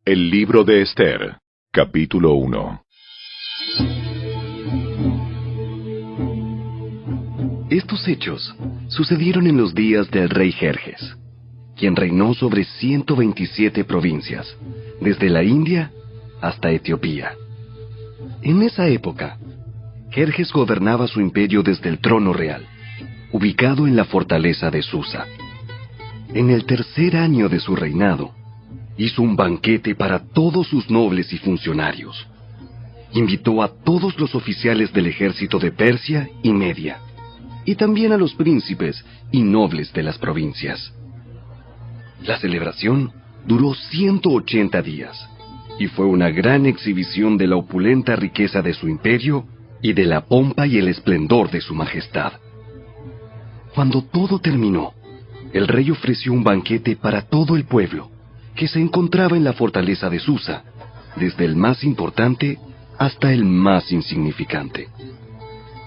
El libro de Esther, capítulo 1. Estos hechos sucedieron en los días del rey Jerjes, quien reinó sobre 127 provincias, desde la India hasta Etiopía. En esa época, Jerjes gobernaba su imperio desde el trono real, ubicado en la fortaleza de Susa. En el tercer año de su reinado, hizo un banquete para todos sus nobles y funcionarios. Invitó a todos los oficiales del ejército de Persia y Media, y también a los príncipes y nobles de las provincias. La celebración duró 180 días, y fue una gran exhibición de la opulenta riqueza de su imperio y de la pompa y el esplendor de su majestad. Cuando todo terminó, el rey ofreció un banquete para todo el pueblo, que se encontraba en la fortaleza de Susa, desde el más importante hasta el más insignificante.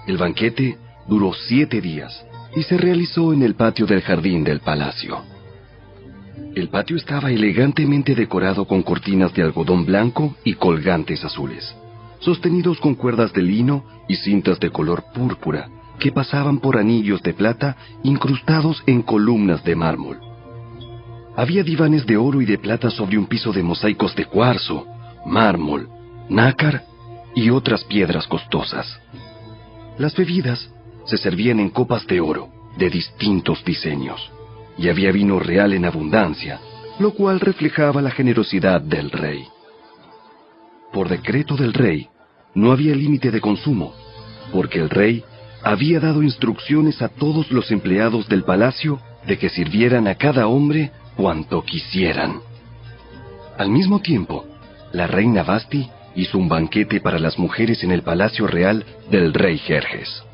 El banquete duró 7 días y se realizó en el patio del jardín del palacio. El patio estaba elegantemente decorado con cortinas de algodón blanco y colgantes azules, sostenidos con cuerdas de lino y cintas de color púrpura que pasaban por anillos de plata incrustados en columnas de mármol. Había divanes de oro y de plata sobre un piso de mosaicos de cuarzo, mármol, nácar y otras piedras costosas. Las bebidas se servían en copas de oro de distintos diseños, y había vino real en abundancia, lo cual reflejaba la generosidad del rey. Por decreto del rey, no había límite de consumo, porque el rey había dado instrucciones a todos los empleados del palacio de que sirvieran a cada hombre cuanto quisieran. Al mismo tiempo, la reina Vasti hizo un banquete para las mujeres en el palacio real del rey Jerjes.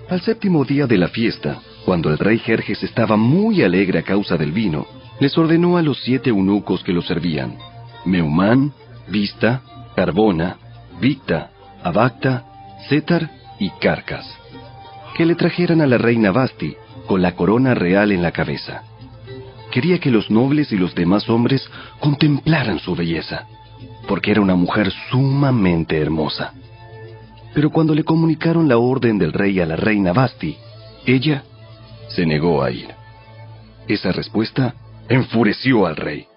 Al séptimo día de la fiesta, cuando el rey Jerjes estaba muy alegre a causa del vino, les ordenó a los 7 eunucos que lo servían, Meumán, Vista, Carbona, Victa, Abacta, Setar y Carcas, que le trajeran a la reina Vasti con la corona real en la cabeza. Quería que los nobles y los demás hombres contemplaran su belleza, porque era una mujer sumamente hermosa. Pero cuando le comunicaron la orden del rey a la reina Vasti, ella se negó a ir. Esa respuesta enfureció al rey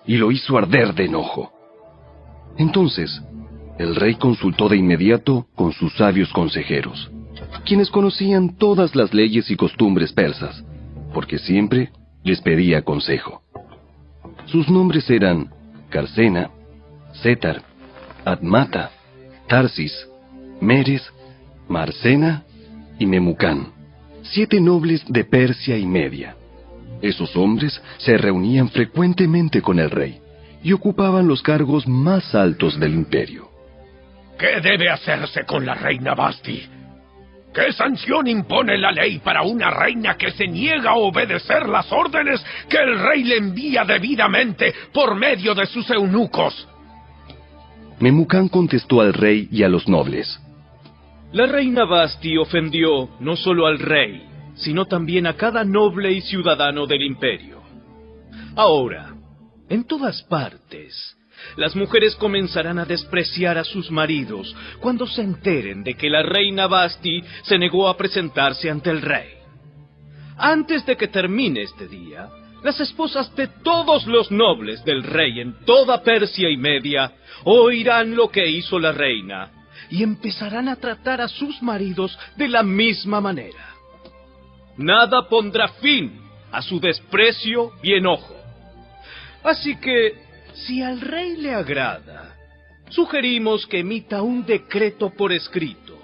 y lo hizo arder de enojo. Entonces, el rey consultó de inmediato con sus sabios consejeros, quienes conocían todas las leyes y costumbres persas, porque siempre les pedía consejo. Sus nombres eran Carcena, Setar, Admata, Tarsis, Meres, Marcena y Memucán, 7 nobles de Persia y Media. Esos hombres se reunían frecuentemente con el rey y ocupaban los cargos más altos del imperio. ¿Qué debe hacerse con la reina Vasti? ¿Qué sanción impone la ley para una reina que se niega a obedecer las órdenes que el rey le envía debidamente por medio de sus eunucos? Memucán contestó al rey y a los nobles: La reina Vasti ofendió no solo al rey, sino también a cada noble y ciudadano del imperio. Ahora, en todas partes, las mujeres comenzarán a despreciar a sus maridos cuando se enteren de que la reina Vasti se negó a presentarse ante el rey. Antes de que termine este día, las esposas de todos los nobles del rey en toda Persia y Media oirán lo que hizo la reina y empezarán a tratar a sus maridos de la misma manera. Nada pondrá fin a su desprecio y enojo. Así que, si al rey le agrada, sugerimos que emita un decreto por escrito,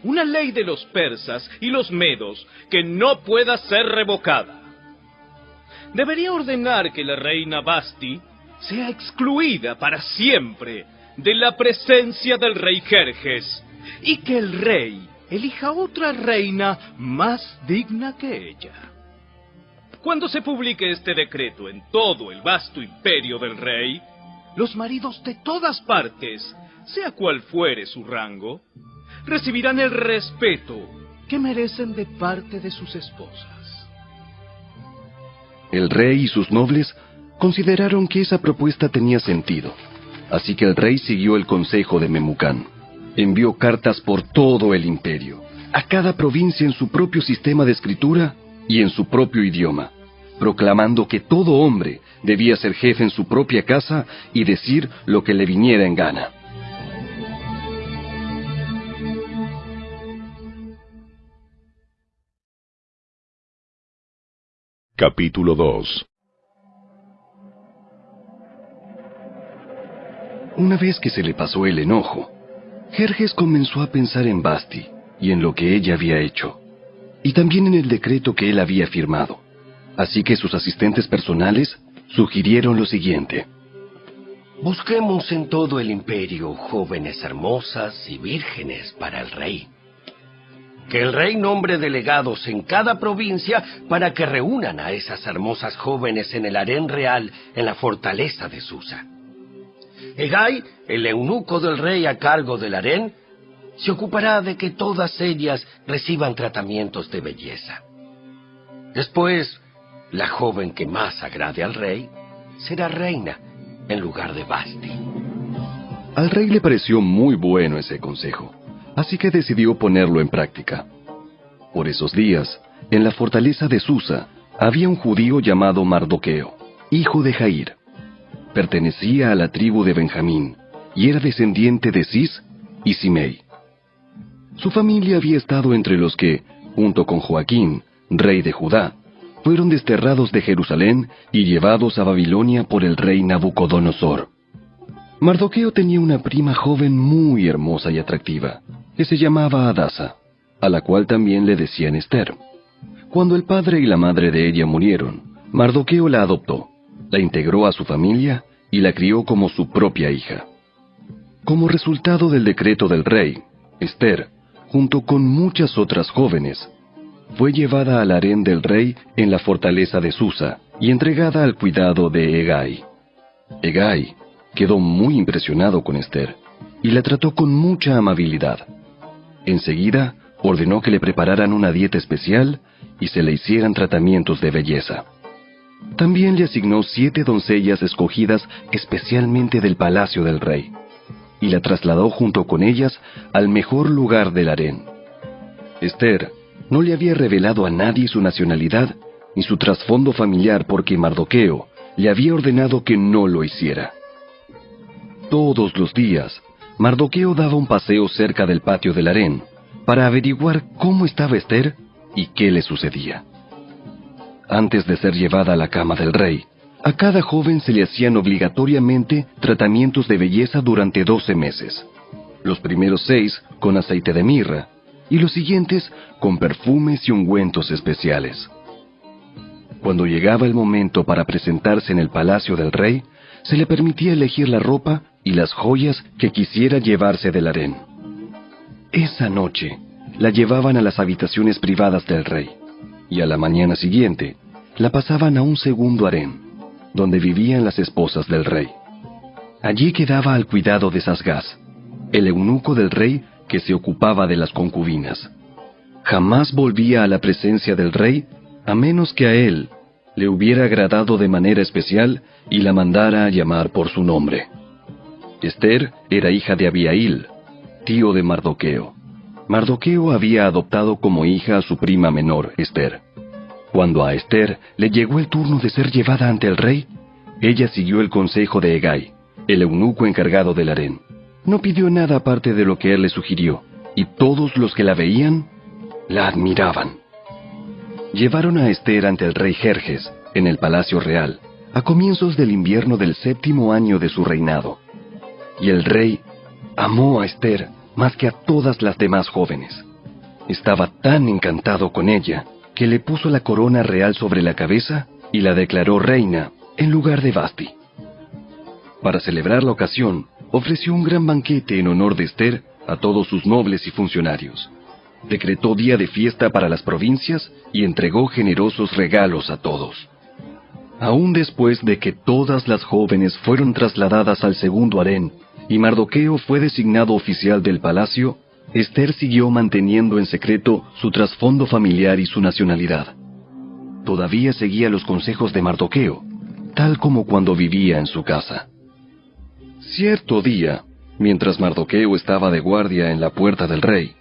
una ley de los persas y los medos que no pueda ser revocada. Debería ordenar que la reina Vasti sea excluida para siempre de la presencia del rey Jerjes y que el rey elija otra reina más digna que ella. Cuando se publique este decreto en todo el vasto imperio del rey, los maridos de todas partes, sea cual fuere su rango, recibirán el respeto que merecen de parte de sus esposas. El rey y sus nobles Consideraron que esa propuesta tenía sentido, así que el rey siguió el consejo de Memucán. Envió cartas por todo el imperio, a cada provincia en su propio sistema de escritura y en su propio idioma, proclamando que todo hombre debía ser jefe en su propia casa y decir lo que le viniera en gana. Capítulo 2. Una vez que se le pasó el enojo, Jerjes comenzó a pensar en Vasti y en lo que ella había hecho, y también en el decreto que él había firmado. Así que sus asistentes personales sugirieron lo siguiente: busquemos en todo el imperio jóvenes hermosas y vírgenes para el rey. Que el rey nombre delegados en cada provincia para que reúnan a esas hermosas jóvenes en el harén real en la fortaleza de Susa. Hegai, el eunuco del rey a cargo del harén, se ocupará de que todas ellas reciban tratamientos de belleza. Después, la joven que más agrade al rey será reina en lugar de Vasti. Al rey le pareció muy bueno ese consejo, así que decidió ponerlo en práctica. Por esos días, en la fortaleza de Susa, había un judío llamado Mardoqueo, hijo de Jair. Pertenecía a la tribu de Benjamín, y era descendiente de Cis y Simei. Su familia había estado entre los que, junto con Joaquín, rey de Judá, fueron desterrados de Jerusalén y llevados a Babilonia por el rey Nabucodonosor. Mardoqueo tenía una prima joven muy hermosa y atractiva, que se llamaba Hadasa, a la cual también le decían Ester. Cuando el padre y la madre de ella murieron, Mardoqueo la adoptó, la integró a su familia y la crió como su propia hija. Como resultado del decreto del rey, Ester, junto con muchas otras jóvenes, fue llevada al harén del rey en la fortaleza de Susa y entregada al cuidado de Hegai. Hegai quedó muy impresionado con Ester y la trató con mucha amabilidad. Enseguida ordenó que le prepararan una dieta especial y se le hicieran tratamientos de belleza. También le asignó 7 doncellas escogidas especialmente del palacio del rey, y la trasladó junto con ellas al mejor lugar del harén. Ester no le había revelado a nadie su nacionalidad ni su trasfondo familiar porque Mardoqueo le había ordenado que no lo hiciera. Todos los días, Mardoqueo daba un paseo cerca del patio del harén para averiguar cómo estaba Ester y qué le sucedía. Antes de ser llevada a la cama del rey, a cada joven se le hacían obligatoriamente tratamientos de belleza durante 12 meses. Los primeros 6 con aceite de mirra y los siguientes con perfumes y ungüentos especiales. Cuando llegaba el momento para presentarse en el palacio del rey, se le permitía elegir la ropa y las joyas que quisiera llevarse del harén. Esa noche la llevaban a las habitaciones privadas del rey, y a la mañana siguiente la pasaban a un segundo harén, donde vivían las esposas del rey. Allí quedaba al cuidado de Sasgás, el eunuco del rey que se ocupaba de las concubinas. Jamás volvía a la presencia del rey a menos que a él le hubiera agradado de manera especial y la mandara a llamar por su nombre. Ester era hija de Abihail, tío de Mardoqueo. Mardoqueo había adoptado como hija a su prima menor, Ester. Cuando a Ester le llegó el turno de ser llevada ante el rey, ella siguió el consejo de Hegai, el eunuco encargado del harén. No pidió nada aparte de lo que él le sugirió, y todos los que la veían, la admiraban. Llevaron a Ester ante el rey Jerjes, en el palacio real, a comienzos del invierno del 7º año de su reinado. Y el rey amó a Ester más que a todas las demás jóvenes. Estaba tan encantado con ella, que le puso la corona real sobre la cabeza y la declaró reina en lugar de Vasti. Para celebrar la ocasión, ofreció un gran banquete en honor de Ester a todos sus nobles y funcionarios. Decretó día de fiesta para las provincias y entregó generosos regalos a todos. Aún después de que todas las jóvenes fueron trasladadas al segundo harén y Mardoqueo fue designado oficial del palacio, Ester siguió manteniendo en secreto su trasfondo familiar y su nacionalidad. Todavía seguía los consejos de Mardoqueo, tal como cuando vivía en su casa. Cierto día, mientras Mardoqueo estaba de guardia en la puerta del rey,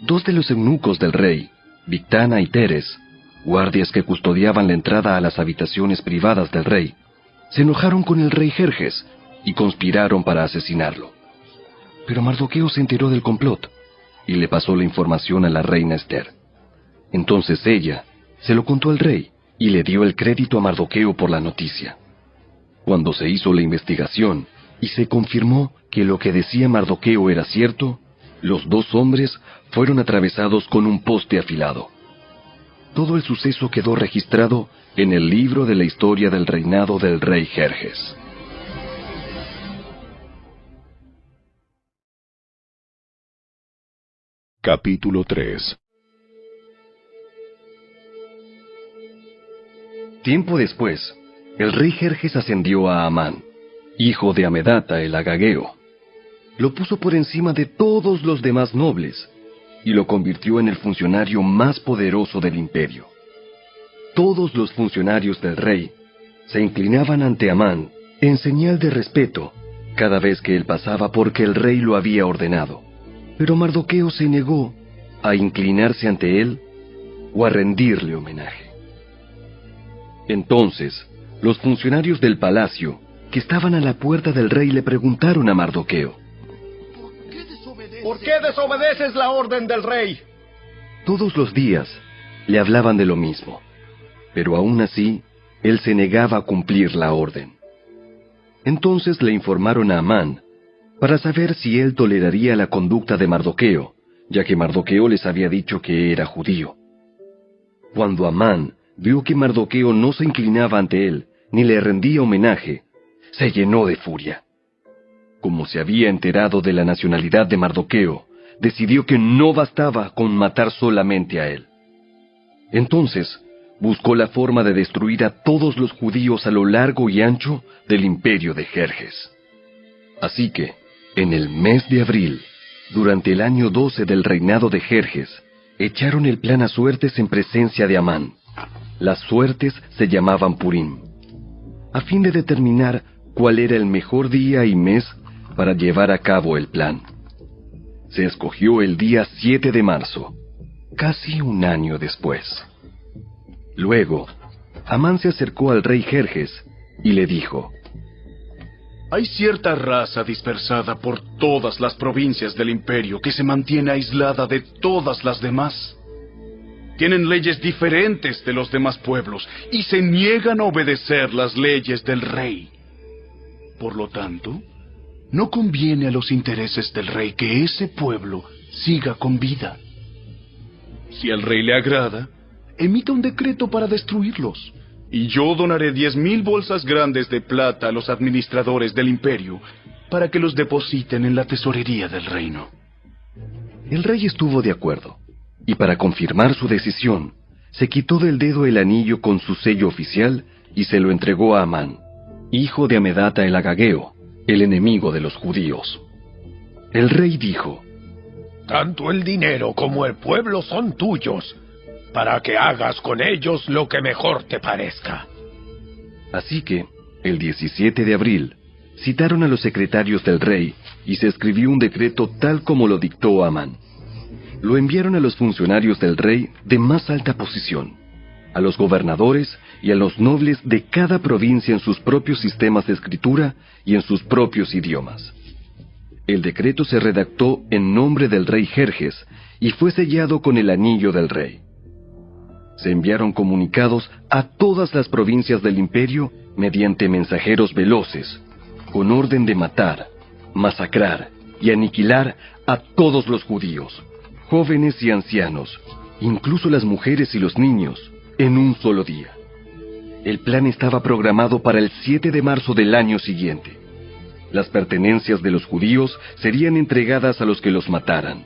dos de los eunucos del rey, Bigtana y Teres, guardias que custodiaban la entrada a las habitaciones privadas del rey, se enojaron con el rey Jerjes y conspiraron para asesinarlo. Pero Mardoqueo se enteró del complot y le pasó la información a la reina Ester. Entonces ella se lo contó al rey y le dio el crédito a Mardoqueo por la noticia. Cuando se hizo la investigación y se confirmó que lo que decía Mardoqueo era cierto, los dos hombres fueron atravesados con un poste afilado. Todo el suceso quedó registrado en el libro de la historia del reinado del rey Jerjes. Capítulo 3. Tiempo después, el rey Jerjes ascendió a Amán, hijo de Amedata el Agageo. Lo puso por encima de todos los demás nobles y lo convirtió en el funcionario más poderoso del imperio. Todos los funcionarios del rey se inclinaban ante Amán en señal de respeto cada vez que él pasaba porque el rey lo había ordenado. Pero Mardoqueo se negó a inclinarse ante él o a rendirle homenaje. Entonces, los funcionarios del palacio, que estaban a la puerta del rey, le preguntaron a Mardoqueo: ¿Por qué desobedeces la orden del rey? Todos los días le hablaban de lo mismo, pero aún así, él se negaba a cumplir la orden. Entonces le informaron a Amán para saber si él toleraría la conducta de Mardoqueo, ya que Mardoqueo les había dicho que era judío. Cuando Amán vio que Mardoqueo no se inclinaba ante él, ni le rendía homenaje, se llenó de furia. Como se había enterado de la nacionalidad de Mardoqueo, decidió que no bastaba con matar solamente a él. Entonces, buscó la forma de destruir a todos los judíos a lo largo y ancho del imperio de Jerjes. Así que, en el mes de abril, durante el año 12 del reinado de Jerjes, echaron el plan a suertes en presencia de Amán. Las suertes se llamaban Purim, a fin de determinar cuál era el mejor día y mes para llevar a cabo el plan. Se escogió el día 7 de marzo, casi un año después. Luego, Amán se acercó al rey Jerjes y le dijo: Hay cierta raza dispersada por todas las provincias del imperio que se mantiene aislada de todas las demás. Tienen leyes diferentes de los demás pueblos y se niegan a obedecer las leyes del rey. Por lo tanto, no conviene a los intereses del rey que ese pueblo siga con vida. Si al rey le agrada, emita un decreto para destruirlos, y yo donaré 10,000 bolsas grandes de plata a los administradores del imperio para que los depositen en la tesorería del reino. El rey estuvo de acuerdo, y para confirmar su decisión, se quitó del dedo el anillo con su sello oficial y se lo entregó a Amán, hijo de Amedata el Agageo, el enemigo de los judíos. El rey dijo: Tanto el dinero como el pueblo son tuyos, para que hagas con ellos lo que mejor te parezca. Así que, el 17 de abril, citaron a los secretarios del rey y se escribió un decreto tal como lo dictó Amán. Lo enviaron a los funcionarios del rey de más alta posición, a los gobernadores y a los nobles de cada provincia en sus propios sistemas de escritura y en sus propios idiomas. El decreto se redactó en nombre del rey Jerjes y fue sellado con el anillo del rey. Se enviaron comunicados a todas las provincias del imperio mediante mensajeros veloces, con orden de matar, masacrar y aniquilar a todos los judíos, jóvenes y ancianos, incluso las mujeres y los niños, en un solo día. El plan estaba programado para el 7 de marzo del año siguiente. Las pertenencias de los judíos serían entregadas a los que los mataran.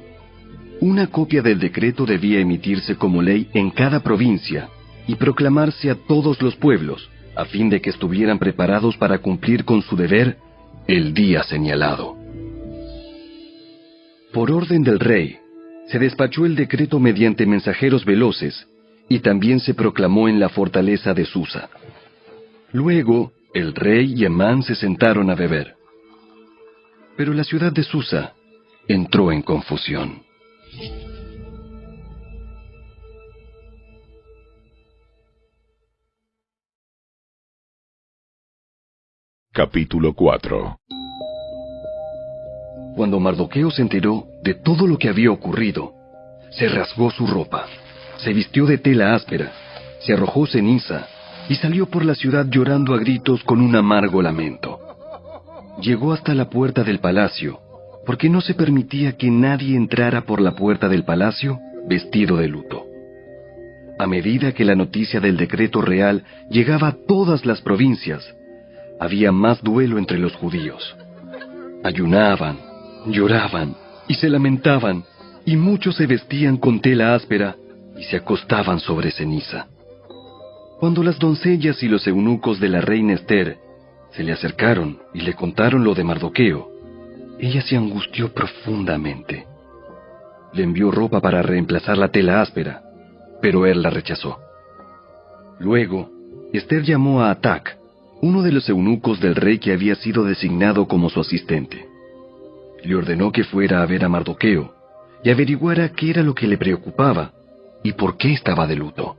Una copia del decreto debía emitirse como ley en cada provincia y proclamarse a todos los pueblos, a fin de que estuvieran preparados para cumplir con su deber el día señalado. Por orden del rey, se despachó el decreto mediante mensajeros veloces y también se proclamó en la fortaleza de Susa. Luego, El rey y Amán se sentaron a beber. Pero la ciudad de Susa entró en confusión. Capítulo 4. Cuando Mardoqueo se enteró de todo lo que había ocurrido, se rasgó su ropa, se vistió de tela áspera, se arrojó ceniza y salió por la ciudad llorando a gritos con un amargo lamento. Llegó hasta la puerta del palacio, porque no se permitía que nadie entrara por la puerta del palacio vestido de luto. A medida que la noticia del decreto real llegaba a todas las provincias, había más duelo entre los judíos. Ayunaban, lloraban y se lamentaban, y muchos se vestían con tela áspera y se acostaban sobre ceniza. Cuando las doncellas y los eunucos de la reina Ester se le acercaron y le contaron lo de Mardoqueo, ella se angustió profundamente. Le envió ropa para reemplazar la tela áspera, pero él la rechazó. Luego, Ester llamó a Atac, uno de los eunucos del rey que había sido designado como su asistente. Le ordenó que fuera a ver a Mardoqueo y averiguara qué era lo que le preocupaba y por qué estaba de luto.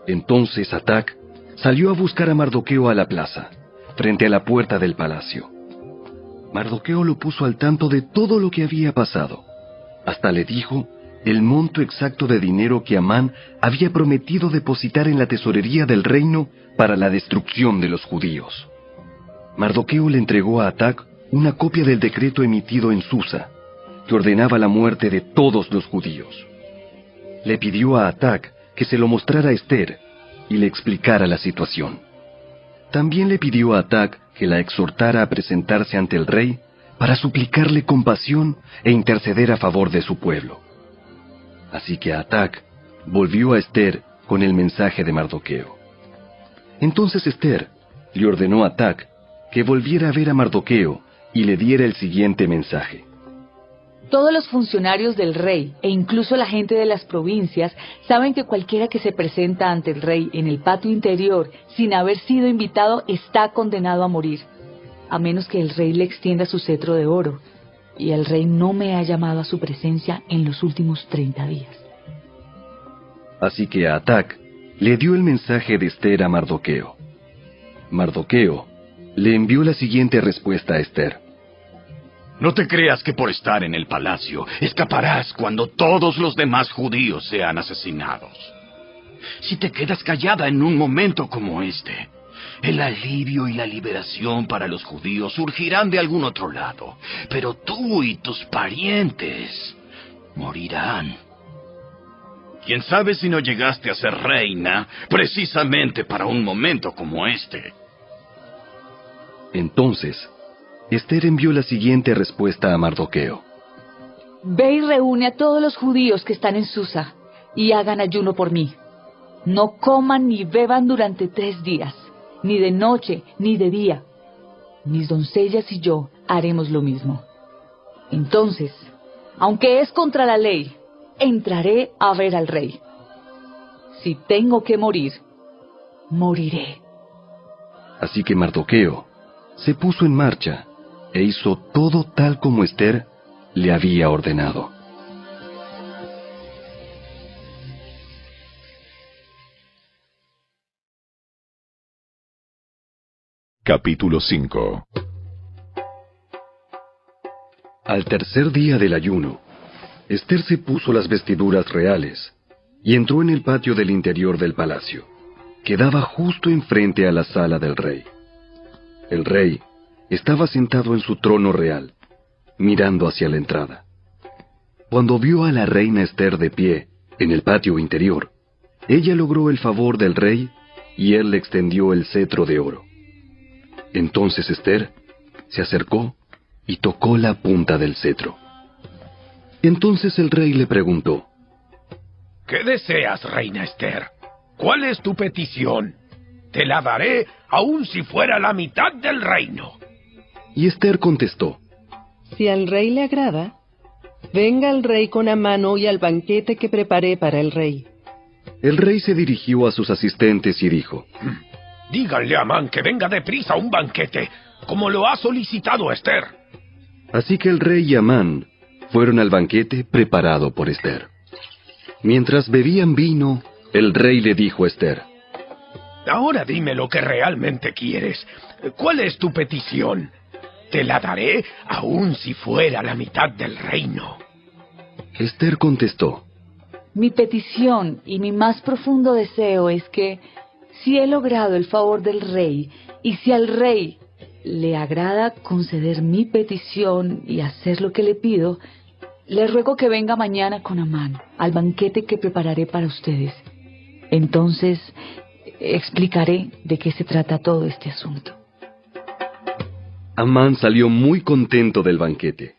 Entonces Atac salió a buscar a Mardoqueo a la plaza, frente a la puerta del palacio. Mardoqueo lo puso al tanto de todo lo que había pasado. Hasta le dijo el monto exacto de dinero que Amán había prometido depositar en la tesorería del reino para la destrucción de los judíos. Mardoqueo le entregó a Atac una copia del decreto emitido en Susa, que ordenaba la muerte de todos los judíos. Le pidió a Atac que se lo mostrara a Ester y le explicara la situación. También le pidió a Atac que la exhortara a presentarse ante el rey para suplicarle compasión e interceder a favor de su pueblo. Así que Atac volvió a Ester con el mensaje de Mardoqueo. Entonces Ester le ordenó a Atac que volviera a ver a Mardoqueo y le diera el siguiente mensaje. Todos los funcionarios del rey e incluso la gente de las provincias saben que cualquiera que se presenta ante el rey en el patio interior sin haber sido invitado está condenado a morir, a menos que el rey le extienda su cetro de oro, y el rey no me ha llamado a su presencia en los últimos 30 días. Así que Atac le dio el mensaje de Ester a Mardoqueo. Mardoqueo le envió la siguiente respuesta a Ester. No te creas que por estar en el palacio escaparás cuando todos los demás judíos sean asesinados. Si te quedas callada en un momento como este, el alivio y la liberación para los judíos surgirán de algún otro lado, pero tú y tus parientes morirán. ¿Quién sabe si no llegaste a ser reina precisamente para un momento como este? Entonces, Ester envió la siguiente respuesta a Mardoqueo. Ve y reúne a todos los judíos que están en Susa y hagan ayuno por mí. No coman ni beban durante 3 días, ni de noche ni de día. Mis doncellas y yo haremos lo mismo. Entonces, aunque es contra la ley, entraré a ver al rey. Si tengo que morir, moriré. Así que Mardoqueo se puso en marcha e hizo todo tal como Ester le había ordenado. Capítulo 5. Al tercer día del ayuno, Ester se puso las vestiduras reales y entró en el patio del interior del palacio, que daba justo enfrente a la sala del rey. El rey estaba sentado en su trono real, mirando hacia la entrada. Cuando vio a la reina Ester de pie en el patio interior, ella logró el favor del rey y él le extendió el cetro de oro. Entonces Ester se acercó y tocó la punta del cetro. Entonces el rey le preguntó: ¿Qué deseas, reina Ester? ¿Cuál es tu petición? Te la daré aun si fuera la mitad del reino. Y Ester contestó: Si al rey le agrada, venga el rey con Amán hoy al banquete que preparé para el rey. El rey se dirigió a sus asistentes y dijo: Díganle a Amán que venga deprisa a un banquete, como lo ha solicitado Esther. Así que el rey y Amán fueron al banquete preparado por Esther. Mientras bebían vino, el rey le dijo a Esther: Ahora dime lo que realmente quieres. ¿Cuál es tu petición? Te la daré, aun si fuera la mitad del reino. Esther contestó: Mi petición y mi más profundo deseo es que, si he logrado el favor del rey, y si al rey le agrada conceder mi petición y hacer lo que le pido, le ruego que venga mañana con Amán al banquete que prepararé para ustedes. Entonces explicaré de qué se trata todo este asunto. Amán salió muy contento del banquete.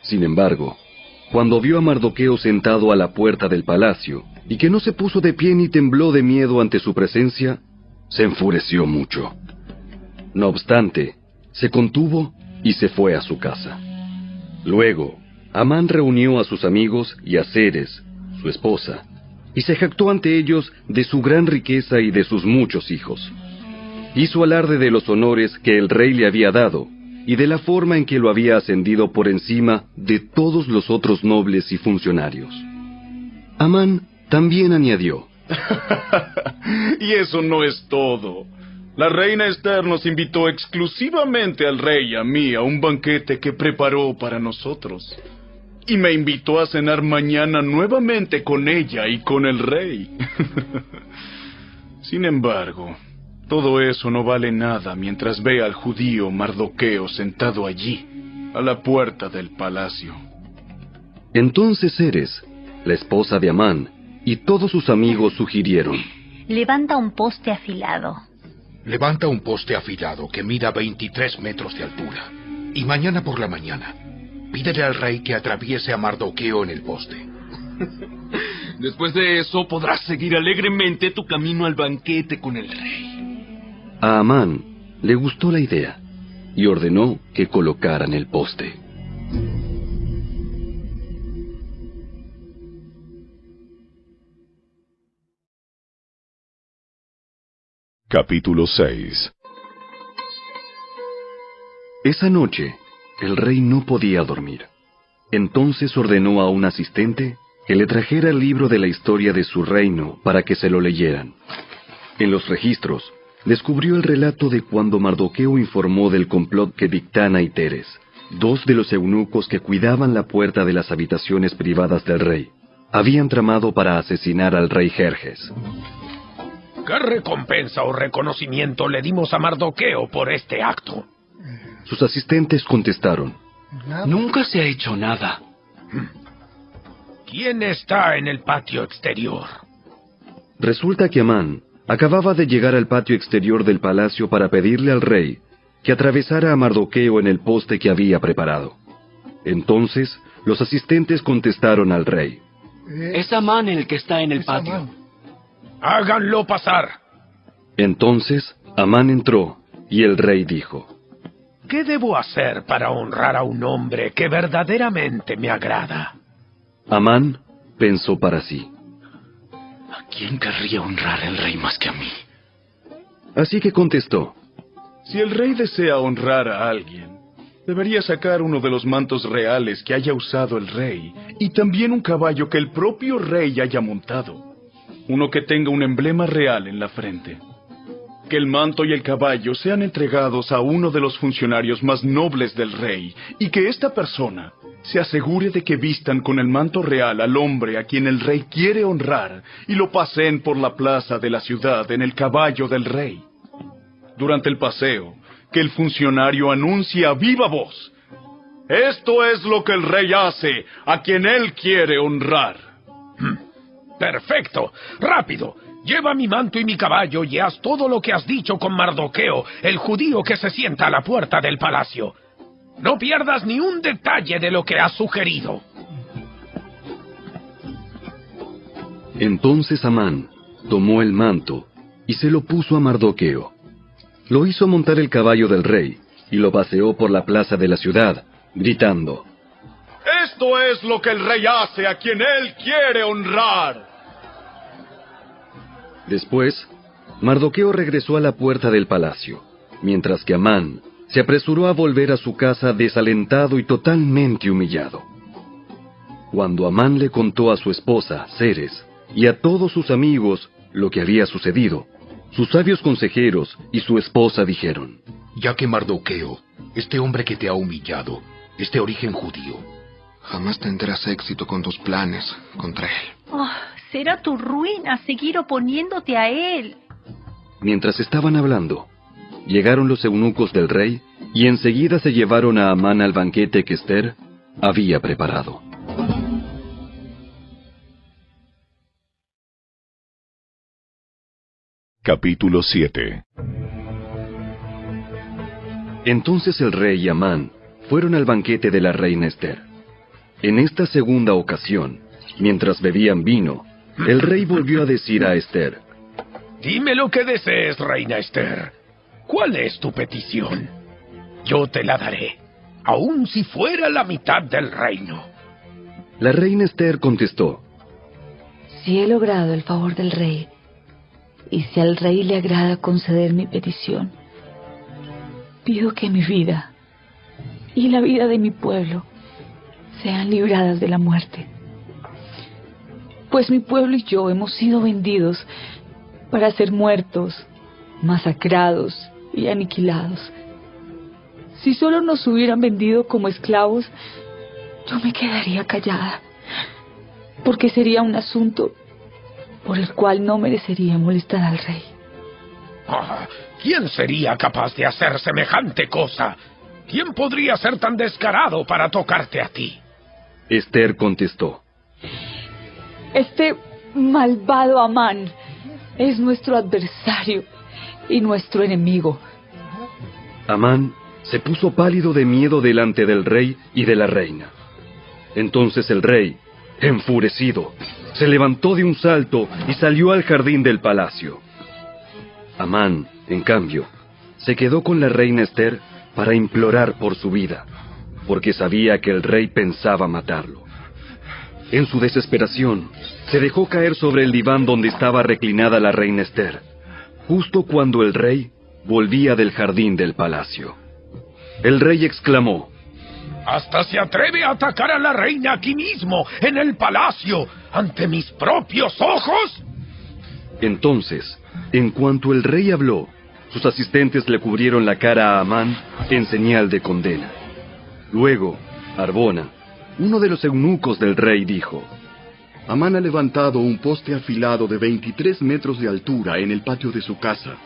Sin embargo, cuando vio a Mardoqueo sentado a la puerta del palacio, y que no se puso de pie ni tembló de miedo ante su presencia, se enfureció mucho. No obstante, se contuvo y se fue a su casa. Luego, Amán reunió a sus amigos y a Zeres, su esposa, y se jactó ante ellos de su gran riqueza y de sus muchos hijos. Hizo alarde de los honores que el rey le había dado, y de la forma en que lo había ascendido por encima de todos los otros nobles y funcionarios. Amán también añadió: Y eso no es todo. La reina Esther nos invitó exclusivamente al rey y a mí a un banquete que preparó para nosotros. Y me invitó a cenar mañana nuevamente con ella y con el rey. Sin embargo, todo eso no vale nada mientras vea al judío Mardoqueo sentado allí, a la puerta del palacio. Entonces Zeres, la esposa de Amán, y todos sus amigos sugirieron: Levanta un poste afilado. Levanta un poste afilado que mida 23 metros de altura. Y mañana por la mañana, pídele al rey que atraviese a Mardoqueo en el poste. Después de eso podrás seguir alegremente tu camino al banquete con el rey. A Amán le gustó la idea y ordenó que colocaran el poste. Capítulo 6. Esa noche, el rey no podía dormir. Entonces ordenó a un asistente que le trajera el libro de la historia de su reino para que se lo leyeran. En los registros, descubrió el relato de cuando Mardoqueo informó del complot que Bigtana y Teres, dos de los eunucos que cuidaban la puerta de las habitaciones privadas del rey, habían tramado para asesinar al rey Jerjes. ¿Qué recompensa o reconocimiento le dimos a Mardoqueo por este acto? Sus asistentes contestaron: Nunca se ha hecho nada. ¿Quién está en el patio exterior? Resulta que Amán acababa de llegar al patio exterior del palacio para pedirle al rey que atravesara a Mardoqueo en el poste que había preparado. Entonces, los asistentes contestaron al rey: Es Amán el que está en el patio. ¡Háganlo pasar! Entonces, Amán entró, y el rey dijo: ¿Qué debo hacer para honrar a un hombre que verdaderamente me agrada? Amán pensó para sí: ¿A quién querría honrar el rey más que a mí? Así que contestó: Si el rey desea honrar a alguien, debería sacar uno de los mantos reales que haya usado el rey, y también un caballo que el propio rey haya montado. Uno que tenga un emblema real en la frente. Que el manto y el caballo sean entregados a uno de los funcionarios más nobles del rey, y que esta persona se asegure de que vistan con el manto real al hombre a quien el rey quiere honrar, y lo paseen por la plaza de la ciudad en el caballo del rey. Durante el paseo, que el funcionario anuncie a viva voz: esto es lo que el rey hace a quien él quiere honrar. ¡Perfecto! ¡Rápido! Lleva mi manto y mi caballo y haz todo lo que has dicho con Mardoqueo, el judío que se sienta a la puerta del palacio. No pierdas ni un detalle de lo que has sugerido. Entonces Amán tomó el manto y se lo puso a Mardoqueo. Lo hizo montar el caballo del rey y lo paseó por la plaza de la ciudad, gritando: Esto es lo que el rey hace a quien él quiere honrar. Después, Mardoqueo regresó a la puerta del palacio, mientras que Amán se apresuró a volver a su casa desalentado y totalmente humillado. Cuando Amán le contó a su esposa, Ceres, y a todos sus amigos lo que había sucedido, sus sabios consejeros y su esposa dijeron: Ya que Mardoqueo, este hombre que te ha humillado, es de origen judío, jamás tendrás éxito con tus planes contra él. Oh, será tu ruina seguir oponiéndote a él. Mientras estaban hablando, llegaron los eunucos del rey y enseguida se llevaron a Amán al banquete que Ester había preparado. Capítulo 7. Entonces el rey y Amán fueron al banquete de la reina Ester. En esta segunda ocasión, mientras bebían vino, el rey volvió a decir a Ester: Dime lo que desees, reina Ester. ¿Cuál es tu petición? Yo te la daré, aun si fuera la mitad del reino. La reina Ester contestó: Si he logrado el favor del rey, y si al rey le agrada conceder mi petición, pido que mi vida y la vida de mi pueblo sean libradas de la muerte. Pues mi pueblo y yo hemos sido vendidos para ser muertos, masacrados y aniquilados. Si solo nos hubieran vendido como esclavos, yo me quedaría callada, porque sería un asunto por el cual no merecería molestar al rey. ¿Quién sería capaz de hacer semejante cosa? ¿Quién podría ser tan descarado para tocarte a ti? Ester contestó: Este malvado Amán es nuestro adversario y nuestro enemigo. Amán se puso pálido de miedo delante del rey y de la reina. Entonces el rey, enfurecido, se levantó de un salto y salió al jardín del palacio. Amán, en cambio, se quedó con la reina Ester para implorar por su vida, porque sabía que el rey pensaba matarlo. En su desesperación, se dejó caer sobre el diván donde estaba reclinada la reina Ester, justo cuando el rey volvía del jardín del palacio. El rey exclamó: ¡Hasta se atreve a atacar a la reina aquí mismo, en el palacio, ante mis propios ojos! Entonces, en cuanto el rey habló, sus asistentes le cubrieron la cara a Amán en señal de condena. Luego, Arbona, uno de los eunucos del rey, dijo: Amán ha levantado un poste afilado de 23 metros de altura en el patio de su casa.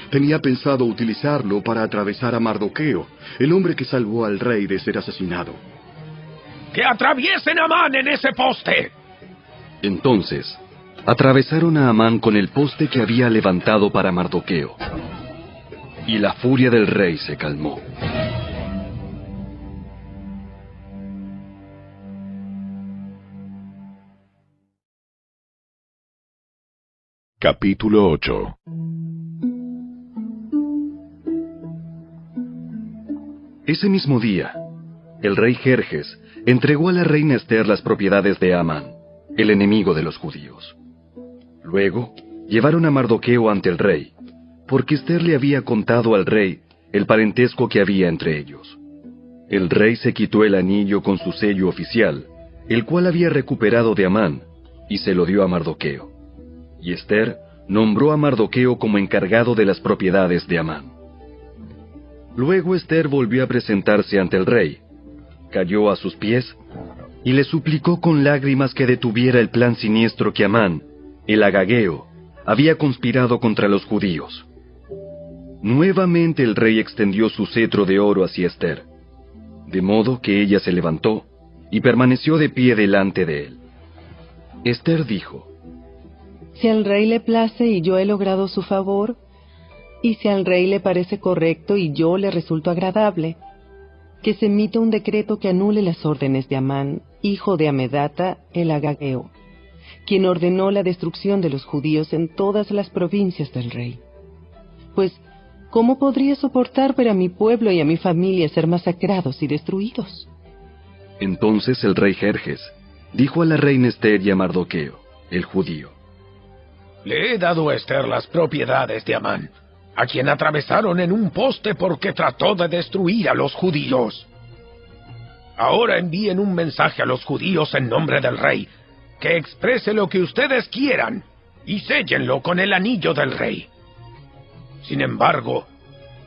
Tenía pensado utilizarlo para atravesar a Mardoqueo, el hombre que salvó al rey de ser asesinado. ¡Que atraviesen a Amán en ese poste! Entonces, atravesaron a Amán con el poste que había levantado para Mardoqueo, y la furia del rey se calmó. Capítulo 8. Ese mismo día, el rey Jerjes entregó a la reina Ester las propiedades de Amán, el enemigo de los judíos. Luego, llevaron a Mardoqueo ante el rey, porque Ester le había contado al rey el parentesco que había entre ellos. El rey se quitó el anillo con su sello oficial, el cual había recuperado de Amán, y se lo dio a Mardoqueo. Y Ester nombró a Mardoqueo como encargado de las propiedades de Amán. Luego Ester volvió a presentarse ante el rey, cayó a sus pies y le suplicó con lágrimas que detuviera el plan siniestro que Amán, el agageo, había conspirado contra los judíos. Nuevamente el rey extendió su cetro de oro hacia Ester, de modo que ella se levantó y permaneció de pie delante de él. Ester dijo: Si al rey le place y yo he logrado su favor, y si al rey le parece correcto y yo le resulto agradable, que se emita un decreto que anule las órdenes de Amán, hijo de Amedata, el agageo, quien ordenó la destrucción de los judíos en todas las provincias del rey. Pues, ¿cómo podría soportar ver a mi pueblo y a mi familia ser masacrados y destruidos? Entonces el rey Jerjes dijo a la reina Ester y a Mardoqueo, el judío: Le he dado a Esther las propiedades de Amán, a quien atravesaron en un poste porque trató de destruir a los judíos. Ahora envíen un mensaje a los judíos en nombre del rey, que exprese lo que ustedes quieran, y séllenlo con el anillo del rey. Sin embargo,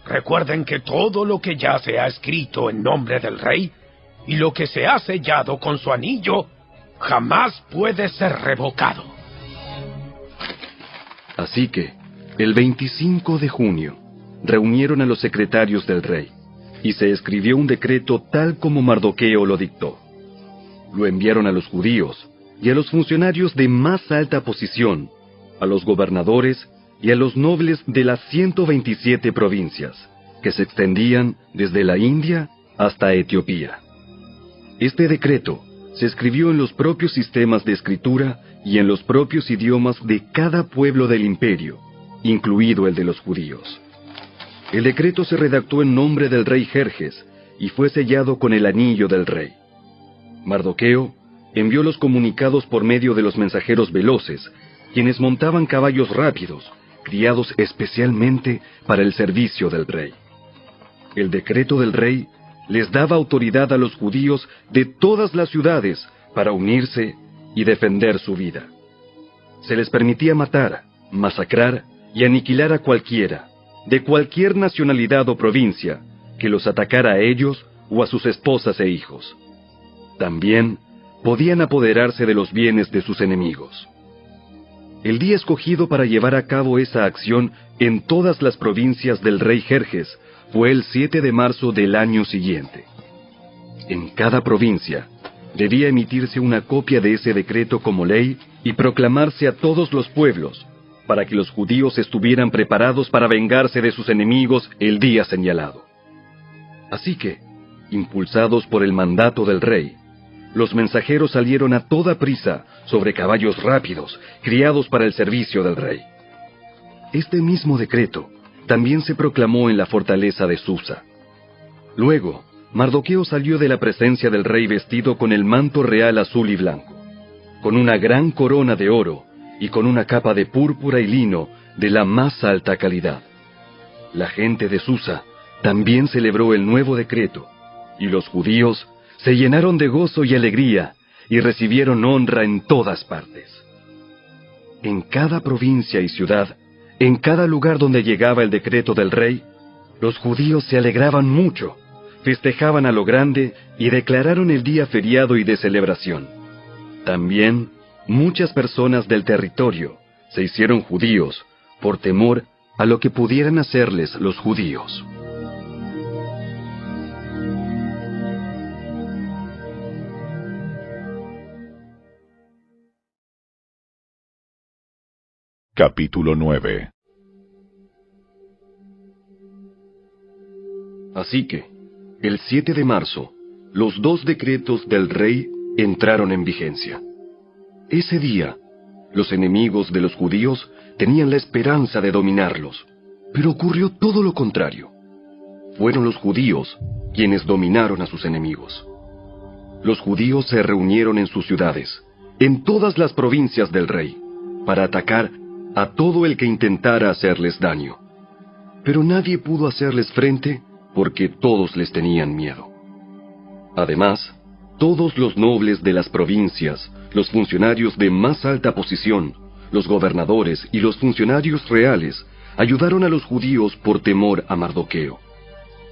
recuerden que todo lo que ya se ha escrito en nombre del rey, y lo que se ha sellado con su anillo, jamás puede ser revocado. Así que, el 25 de junio, reunieron a los secretarios del rey, y se escribió un decreto tal como Mardoqueo lo dictó. Lo enviaron a los judíos y a los funcionarios de más alta posición, a los gobernadores y a los nobles de las 127 provincias, que se extendían desde la India hasta Etiopía. Este decreto se escribió en los propios sistemas de escritura y en los propios idiomas de cada pueblo del imperio, incluido el de los judíos. El decreto se redactó en nombre del rey Jerjes y fue sellado con el anillo del rey. Mardoqueo envió los comunicados por medio de los mensajeros veloces, quienes montaban caballos rápidos, criados especialmente para el servicio del rey. El decreto del rey les daba autoridad a los judíos de todas las ciudades para unirse y defender su vida. Se les permitía matar, masacrar y aniquilar a cualquiera, de cualquier nacionalidad o provincia, que los atacara a ellos o a sus esposas e hijos. También podían apoderarse de los bienes de sus enemigos. El día escogido para llevar a cabo esa acción en todas las provincias del rey Jerjes fue el 7 de marzo del año siguiente. En cada provincia debía emitirse una copia de ese decreto como ley y proclamarse a todos los pueblos, para que los judíos estuvieran preparados para vengarse de sus enemigos el día señalado. Así que, impulsados por el mandato del rey, los mensajeros salieron a toda prisa sobre caballos rápidos, criados para el servicio del rey. Este mismo decreto también se proclamó en la fortaleza de Susa. Luego, Mardoqueo salió de la presencia del rey vestido con el manto real azul y blanco, con una gran corona de oro y con una capa de púrpura y lino de la más alta calidad. La gente de Susa también celebró el nuevo decreto, y los judíos se llenaron de gozo y alegría y recibieron honra en todas partes. En cada provincia y ciudad, en cada lugar donde llegaba el decreto del rey, los judíos se alegraban mucho, festejaban a lo grande y declararon el día feriado y de celebración. También, muchas personas del territorio se hicieron judíos por temor a lo que pudieran hacerles los judíos. Capítulo 9. Así que, el 7 de marzo, los 2 decretos del rey entraron en vigencia. Ese día, los enemigos de los judíos tenían la esperanza de dominarlos, pero ocurrió todo lo contrario. Fueron los judíos quienes dominaron a sus enemigos. Los judíos se reunieron en sus ciudades, en todas las provincias del rey, para atacar a todo el que intentara hacerles daño. Pero nadie pudo hacerles frente porque todos les tenían miedo. Además, todos los nobles de las provincias, los funcionarios de más alta posición, los gobernadores y los funcionarios reales ayudaron a los judíos por temor a Mardoqueo,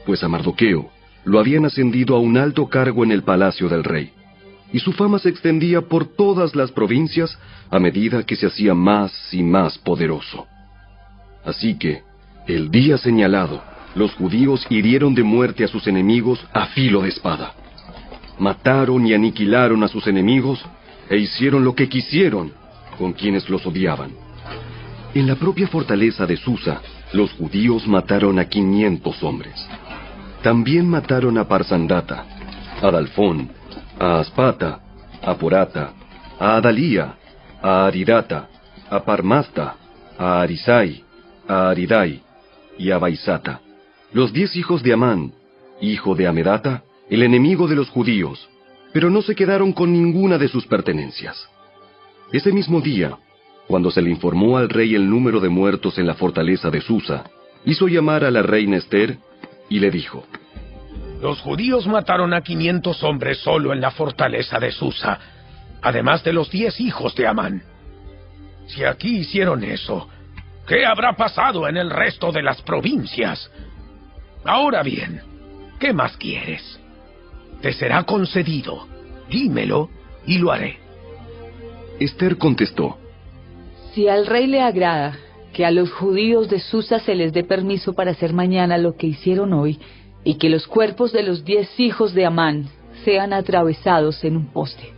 pues a Mardoqueo lo habían ascendido a un alto cargo en el palacio del rey, y su fama se extendía por todas las provincias a medida que se hacía más y más poderoso. Así que, el día señalado, los judíos hirieron de muerte a sus enemigos a filo de espada. Mataron y aniquilaron a sus enemigos e hicieron lo que quisieron con quienes los odiaban. En la propia fortaleza de Susa, los judíos mataron a 500 hombres. También mataron a Parsandata, a Dalfón, a Aspata, a Porata, a Adalía, a Aridata, a Parmasta, a Arisai, a Aridai y a Baisata, los 10 hijos de Amán, hijo de Amedata, el enemigo de los judíos, pero no se quedaron con ninguna de sus pertenencias. Ese mismo día, cuando se le informó al rey el número de muertos en la fortaleza de Susa, hizo llamar a la reina Ester y le dijo: Los judíos mataron a 500 hombres solo en la fortaleza de Susa, además de los 10 hijos de Amán. Si aquí hicieron eso, ¿qué habrá pasado en el resto de las provincias? Ahora bien, ¿qué más quieres? Te será concedido. Dímelo y lo haré. Ester contestó: Si al rey le agrada que a los judíos de Susa se les dé permiso para hacer mañana lo que hicieron hoy, y que los cuerpos de los 10 hijos de Amán sean atravesados en un poste.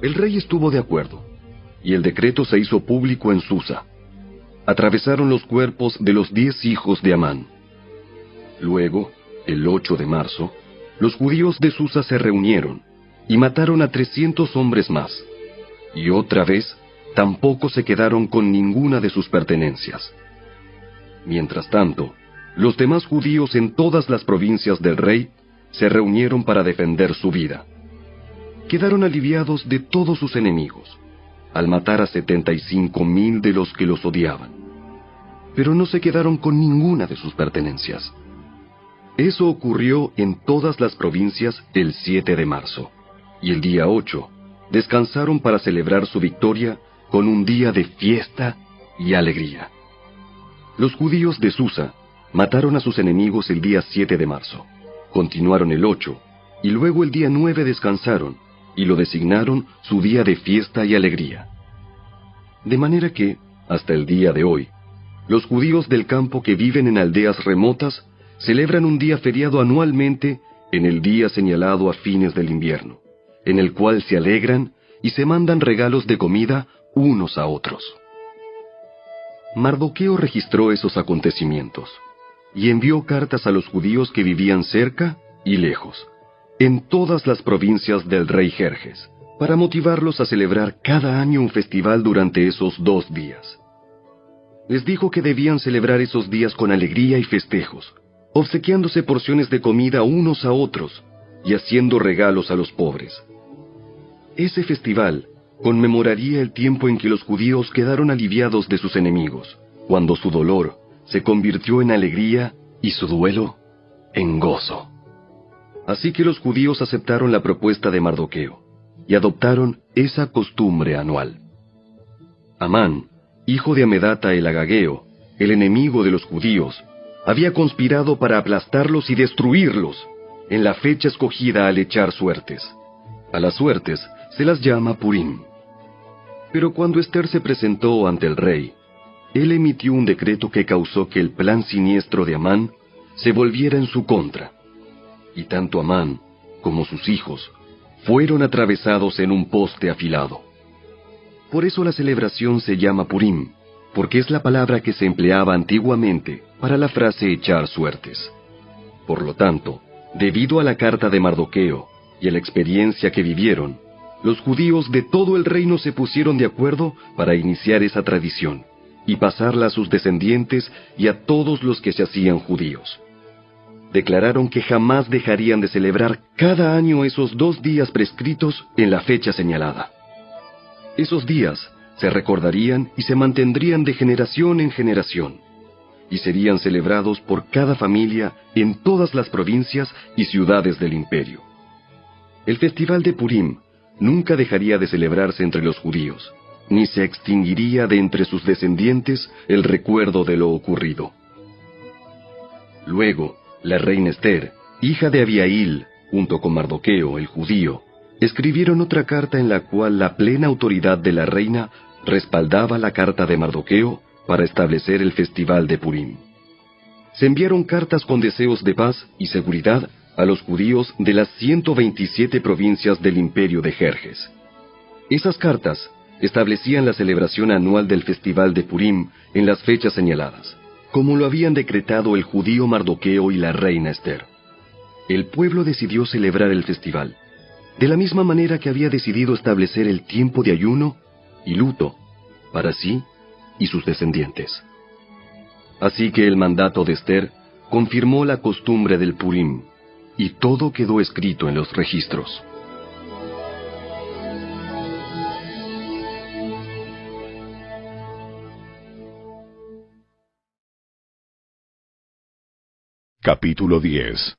El rey estuvo de acuerdo, y el decreto se hizo público en Susa. Atravesaron los cuerpos de los 10 hijos de Amán. Luego, el 8 de marzo, los judíos de Susa se reunieron y mataron a 300 hombres más, y otra vez tampoco se quedaron con ninguna de sus pertenencias. Mientras tanto, los demás judíos en todas las provincias del rey se reunieron para defender su vida. Quedaron aliviados de todos sus enemigos, al matar a 75,000 de los que los odiaban, pero no se quedaron con ninguna de sus pertenencias. Eso ocurrió en todas las provincias el 7 de marzo, y el día 8 descansaron para celebrar su victoria con un día de fiesta y alegría. Los judíos de Susa mataron a sus enemigos el día 7 de marzo, continuaron el 8, y luego el día 9 descansaron, y lo designaron su día de fiesta y alegría. De manera que, hasta el día de hoy, los judíos del campo que viven en aldeas remotas celebran un día feriado anualmente en el día señalado a fines del invierno, en el cual se alegran y se mandan regalos de comida unos a otros. Mardoqueo registró esos acontecimientos y envió cartas a los judíos que vivían cerca y lejos, en todas las provincias del rey Jerjes, para motivarlos a celebrar cada año un festival durante esos 2 días. Les dijo que debían celebrar esos días con alegría y festejos, obsequiándose porciones de comida unos a otros y haciendo regalos a los pobres. Ese festival conmemoraría el tiempo en que los judíos quedaron aliviados de sus enemigos, cuando su dolor se convirtió en alegría y su duelo en gozo. Así que los judíos aceptaron la propuesta de Mardoqueo y adoptaron esa costumbre anual. Amán, hijo de Amedata el Agageo, el enemigo de los judíos, había conspirado para aplastarlos y destruirlos en la fecha escogida al echar suertes. A las suertes se las llama Purim. Pero cuando Ester se presentó ante el rey, él emitió un decreto que causó que el plan siniestro de Amán se volviera en su contra, y tanto Amán como sus hijos fueron atravesados en un poste afilado. Por eso la celebración se llama Purim, porque es la palabra que se empleaba antiguamente para la frase echar suertes. Por lo tanto, debido a la carta de Mardoqueo y a la experiencia que vivieron, los judíos de todo el reino se pusieron de acuerdo para iniciar esa tradición y pasarla a sus descendientes y a todos los que se hacían judíos. Declararon que jamás dejarían de celebrar cada año esos 2 días prescritos en la fecha señalada. Esos días se recordarían y se mantendrían de generación en generación, y serían celebrados por cada familia en todas las provincias y ciudades del imperio. El festival de Purim nunca dejaría de celebrarse entre los judíos, ni se extinguiría de entre sus descendientes el recuerdo de lo ocurrido. Luego, la reina Ester, hija de Abihail, junto con Mardoqueo, el judío, escribieron otra carta en la cual la plena autoridad de la reina respaldaba la carta de Mardoqueo para establecer el festival de Purim. Se enviaron cartas con deseos de paz y seguridad a los judíos de las 127 provincias del imperio de Jerjes. Esas cartas establecían la celebración anual del festival de Purim en las fechas señaladas, como lo habían decretado el judío Mardoqueo y la reina Ester. El pueblo decidió celebrar el festival, de la misma manera que había decidido establecer el tiempo de ayuno y luto para sí y sus descendientes. Así que el mandato de Ester confirmó la costumbre del Purim, y todo quedó escrito en los registros. Capítulo 10.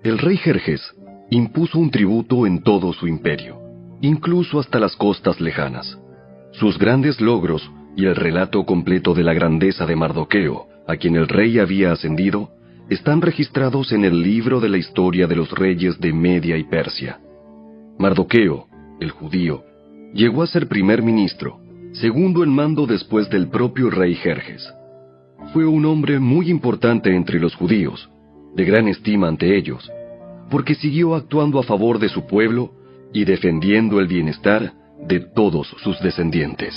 El rey Jerjes impuso un tributo en todo su imperio, incluso hasta las costas lejanas. Sus grandes logros y el relato completo de la grandeza de Mardoqueo, a quien el rey había ascendido, están registrados en el libro de la historia de los reyes de Media y Persia. Mardoqueo, el judío, llegó a ser primer ministro, segundo en mando después del propio rey Jerjes. Fue un hombre muy importante entre los judíos, de gran estima ante ellos, porque siguió actuando a favor de su pueblo y defendiendo el bienestar de todos sus descendientes.